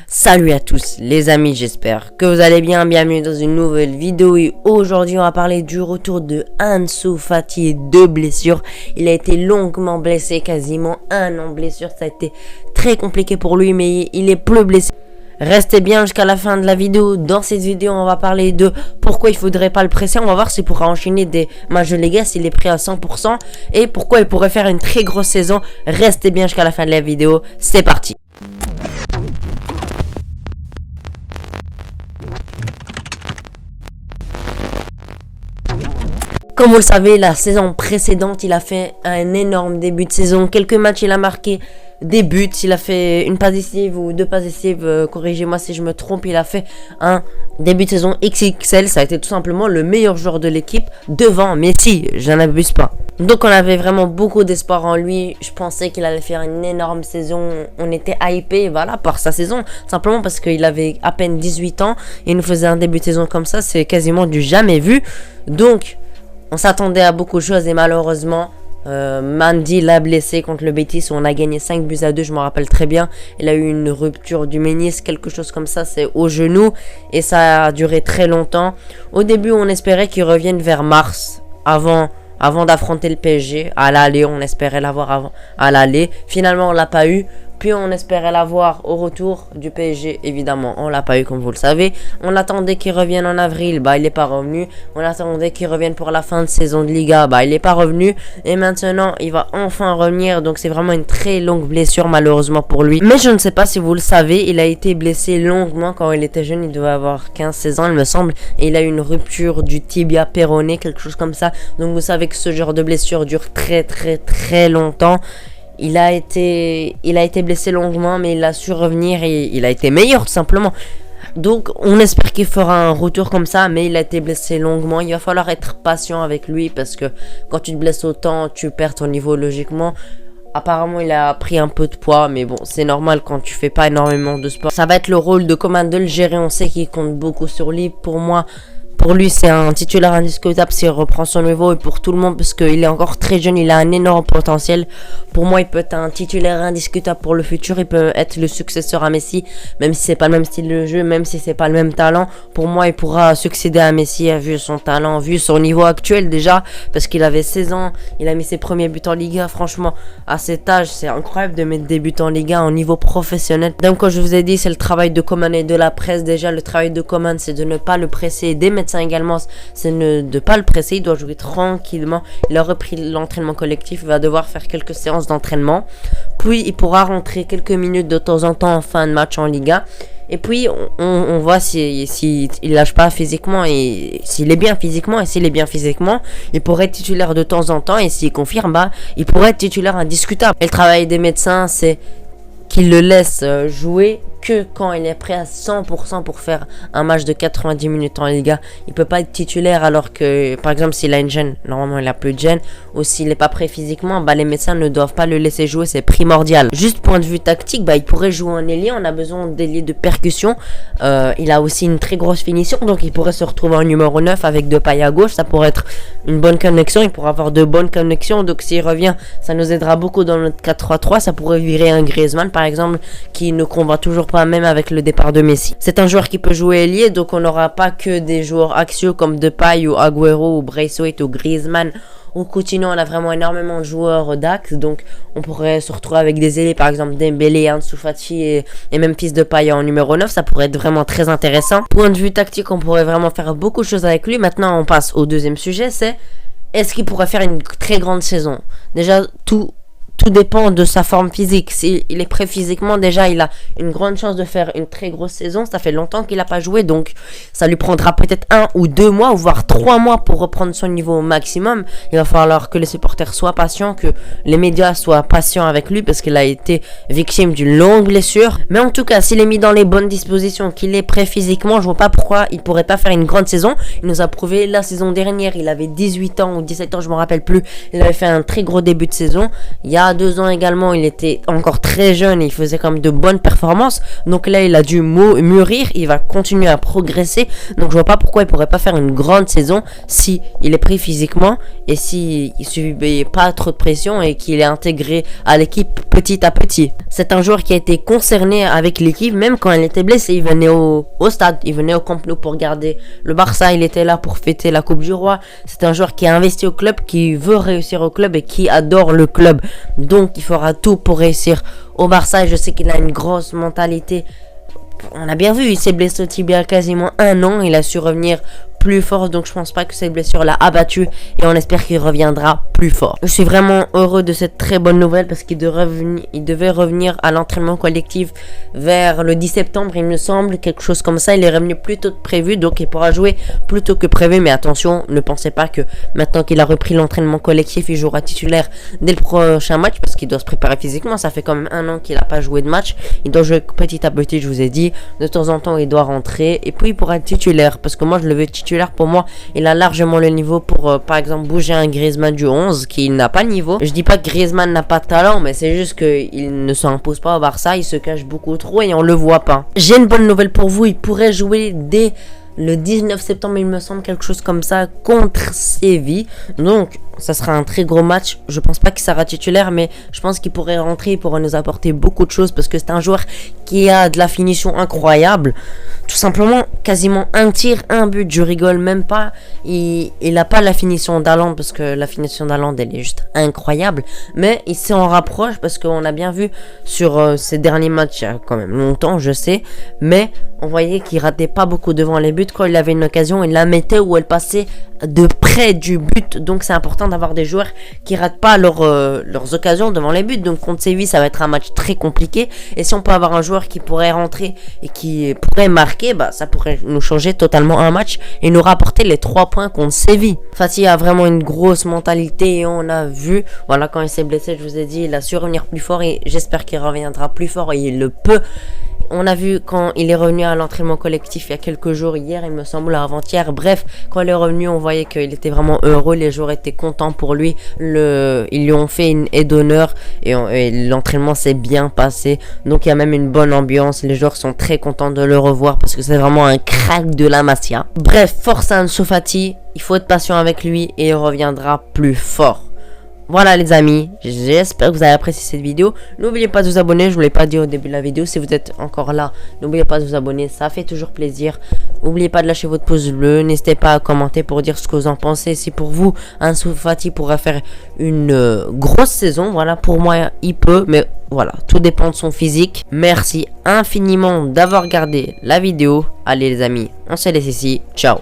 Salut à tous les amis, j'espère que vous allez bien, bienvenue dans une nouvelle vidéo et aujourd'hui on va parler du retour de Ansu Fati de blessure. Il a été longuement blessé, quasiment un an de blessure, ça a été très compliqué pour lui mais il est plus blessé. Restez bien jusqu'à la fin de la vidéo. Dans cette vidéo on va parler de pourquoi il faudrait pas le presser. On va voir s'il pourra enchaîner des matchs de Liga, s'il est prêt à 100% et pourquoi il pourrait faire une très grosse saison. Restez bien jusqu'à la fin de la vidéo, c'est parti. Comme vous le savez, la saison précédente, il a fait un énorme début de saison. Quelques matchs, il a marqué des buts. Il a fait une passe décisive ou deux passes décisives. Corrigez-moi si je me trompe. Il a fait un début de saison XXL. Ça a été tout simplement le meilleur joueur de l'équipe devant Messi. J'en abuse pas. Donc on avait vraiment beaucoup d'espoir en lui. Je pensais qu'il allait faire une énorme saison. On était hypé, voilà, par sa saison. Simplement parce qu'il avait à peine 18 ans. Et il nous faisait un début de saison comme ça. C'est quasiment du jamais vu. Donc on s'attendait à beaucoup de choses et malheureusement, Mendy l'a blessé contre le Betis où on a gagné 5-2, je me rappelle très bien. Il a eu une rupture du ménisque, quelque chose comme ça, c'est au genou et ça a duré très longtemps. Au début, on espérait qu'il revienne vers mars, avant d'affronter le PSG. À l'aller, on espérait l'avoir avant à l'aller. Finalement, on l'a pas eu. Puis on espérait l'avoir au retour du PSG, évidemment, on l'a pas eu comme vous le savez. On attendait qu'il revienne en avril, bah il est pas revenu. On attendait qu'il revienne pour la fin de saison de Liga, bah il est pas revenu. Et maintenant, il va enfin revenir, donc c'est vraiment une très longue blessure malheureusement pour lui. Mais je ne sais pas si vous le savez, il a été blessé longuement quand il était jeune, il devait avoir 15-16 ans il me semble. Et il a eu une rupture du tibia péroné, quelque chose comme ça. Donc vous savez que ce genre de blessure dure très longtemps. Il a été blessé longuement, mais il a su revenir et il a été meilleur tout simplement. Donc on espère qu'il fera un retour comme ça, mais il a été blessé longuement. Il va falloir être patient avec lui parce que quand tu te blesses autant, tu perds ton niveau logiquement. Apparemment il a pris un peu de poids, mais bon c'est normal quand tu fais pas énormément de sport. Ça va être le rôle de Coman de le gérer, on sait qu'il compte beaucoup sur lui. Pour lui, c'est un titulaire indiscutable s'il reprend son niveau et pour tout le monde parce qu'il est encore très jeune, il a un énorme potentiel. Pour moi, il peut être un titulaire indiscutable pour le futur. Il peut être le successeur à Messi, même si c'est pas le même style de jeu, même si c'est pas le même talent. Pour moi, il pourra succéder à Messi vu son talent, vu son niveau actuel déjà, parce qu'il avait 16 ans, il a mis ses premiers buts en Liga. Franchement, à cet âge, c'est incroyable de mettre des buts en Liga en niveau professionnel. Donc, comme je vous ai dit, c'est le travail de Coman et de la presse. Déjà, le travail de Coman, c'est de ne pas le presser, des médecins également, c'est de ne pas le presser. Il doit jouer tranquillement. Il a repris l'entraînement collectif. Il va devoir faire quelques séances d'entraînement. Puis il pourra rentrer quelques minutes de temps en temps en fin de match en Liga. Et puis on voit si il lâche pas physiquement et s'il est bien physiquement. Et s'il est bien physiquement, il pourrait être titulaire de temps en temps. Et s'il confirme, bah il pourrait être titulaire indiscutable. Et le travail des médecins, c'est qu'il le laisse jouer que quand il est prêt à 100% pour faire un match de 90 minutes en Liga. Il peut pas être titulaire alors que, par exemple, s'il a une gêne, normalement il a plus de gêne, ou s'il est pas prêt physiquement, bah les médecins ne doivent pas le laisser jouer, c'est primordial. Juste point de vue tactique, bah il pourrait jouer en ailier, on a besoin d'ailier de percussion. Il a aussi une très grosse finition, donc il pourrait se retrouver en numéro 9 avec Depay à gauche, ça pourrait être une bonne connexion, il pourrait avoir de bonnes connexions, donc s'il revient, ça nous aidera beaucoup dans notre 4-3-3, ça pourrait virer un Griezmann par exemple, qui ne combat toujours pas même avec le départ de Messi. C'est un joueur qui peut jouer ailier, donc on n'aura pas que des joueurs axiaux comme Depay ou Agüero ou Braithwaite ou Griezmann ou Coutinho. On a vraiment énormément de joueurs d'axe, donc on pourrait se retrouver avec des ailiers, par exemple Dembélé, Ansu Fati et même Memphis Depay en numéro 9, ça pourrait être vraiment très intéressant. Point de vue tactique, on pourrait vraiment faire beaucoup de choses avec lui. Maintenant on passe au deuxième sujet, c'est est-ce qu'il pourrait faire une très grande saison. Déjà tout dépend de sa forme physique. S'il est prêt physiquement, déjà il a une grande chance de faire une très grosse saison. Ça fait longtemps qu'il n'a pas joué, donc ça lui prendra peut-être 1 ou 2 mois, voire 3 mois pour reprendre son niveau au maximum. Il va falloir que les supporters soient patients, que les médias soient patients avec lui parce qu'il a été victime d'une longue blessure. Mais en tout cas, s'il est mis dans les bonnes dispositions, qu'il est prêt physiquement, je vois pas pourquoi il pourrait pas faire une grande saison. Il nous a prouvé la saison dernière, il avait 18 ans ou 17 ans, je me rappelle plus. Il avait fait un très gros début de saison. Il y a 2 ans également, il était encore très jeune et il faisait quand même de bonnes performances. Donc là, il a dû mûrir, il va continuer à progresser. Donc je vois pas pourquoi il pourrait pas faire une grande saison si il est pris physiquement et si il subit pas trop de pression et qu'il est intégré à l'équipe petit à petit. C'est un joueur qui a été concerné avec l'équipe, même quand il était blessé. Il venait au stade, il venait au Camp Nou pour regarder le Barça, il était là pour fêter la Coupe du Roi. C'est un joueur qui a investi au club, qui veut réussir au club et qui adore le club. Donc il fera tout pour réussir au Barça et je sais qu'il a une grosse mentalité. On a bien vu, il s'est blessé au tibia quasiment 1 an, il a su revenir plus fort, donc je pense pas que cette blessure l'a abattu et on espère qu'il reviendra plus fort. Je suis vraiment heureux de cette très bonne nouvelle parce qu'il devait revenir à l'entraînement collectif vers le 10 septembre, il me semble, quelque chose comme ça. Il est revenu plus tôt que prévu, donc il pourra jouer plus tôt que prévu, mais attention, ne pensez pas que maintenant qu'il a repris l'entraînement collectif, il jouera titulaire dès le prochain match parce qu'il doit se préparer physiquement. Ça fait quand même 1 an qu'il n'a pas joué de match, il doit jouer petit à petit, je vous ai dit, de temps en temps il doit rentrer et puis il pourra être titulaire parce que moi je le veux titulaire. Pour moi, il a largement le niveau pour, par exemple, bouger un Griezmann du 11 qui n'a pas le niveau. Je dis pas que Griezmann n'a pas de talent, mais c'est juste qu'il ne s'impose pas au Barça, il se cache beaucoup trop et on le voit pas. J'ai une bonne nouvelle pour vous, il pourrait jouer dès le 19 septembre, il me semble, quelque chose comme ça, contre Séville. Donc, ça sera un très gros match. Je pense pas qu'il sera titulaire, mais je pense qu'il pourrait rentrer, il pourrait nous apporter beaucoup de choses parce que c'est un joueur qui a de la finition incroyable. Tout simplement, quasiment un tir, un but. Je rigole même pas. Il a pas la finition d'Haaland parce que la finition d'Haaland, elle est juste incroyable. Mais il s'en rapproche parce qu'on a bien vu sur ces derniers matchs, il y a quand même longtemps, je sais. Mais on voyait qu'il ratait pas beaucoup devant les buts. Quand il avait une occasion, il la mettait ou elle passait de près du but. Donc c'est important d'avoir des joueurs qui ratent pas leurs occasions devant les buts. Donc contre Séville, ça va être un match très compliqué. Et si on peut avoir un joueur qui pourrait rentrer et qui pourrait marquer, bah ça pourrait nous changer totalement un match et nous rapporter les 3 points contre Séville. Fatih a vraiment une grosse mentalité et on a vu, voilà, quand il s'est blessé, je vous ai dit, il a su revenir plus fort et j'espère qu'il reviendra plus fort et il le peut. On a vu quand il est revenu à l'entraînement collectif il y a quelques jours, hier il me semble, avant-hier, bref, quand il est revenu on voyait qu'il était vraiment heureux, les joueurs étaient contents pour lui, ils lui ont fait une aide d'honneur et l'entraînement s'est bien passé, donc il y a même une bonne ambiance, les joueurs sont très contents de le revoir parce que c'est vraiment un crack de la Masia. Bref, force à Ansu Fati, il faut être patient avec lui et il reviendra plus fort. Voilà les amis, j'espère que vous avez apprécié cette vidéo. N'oubliez pas de vous abonner, je vous l'ai pas dit au début de la vidéo. Si vous êtes encore là, n'oubliez pas de vous abonner, ça fait toujours plaisir. N'oubliez pas de lâcher votre pouce bleu, n'hésitez pas à commenter pour dire ce que vous en pensez. Si pour vous, Ansu Fati pourrait faire une grosse saison, voilà, pour moi il peut, mais voilà, tout dépend de son physique. Merci infiniment d'avoir regardé la vidéo. Allez les amis, on se laisse ici, ciao.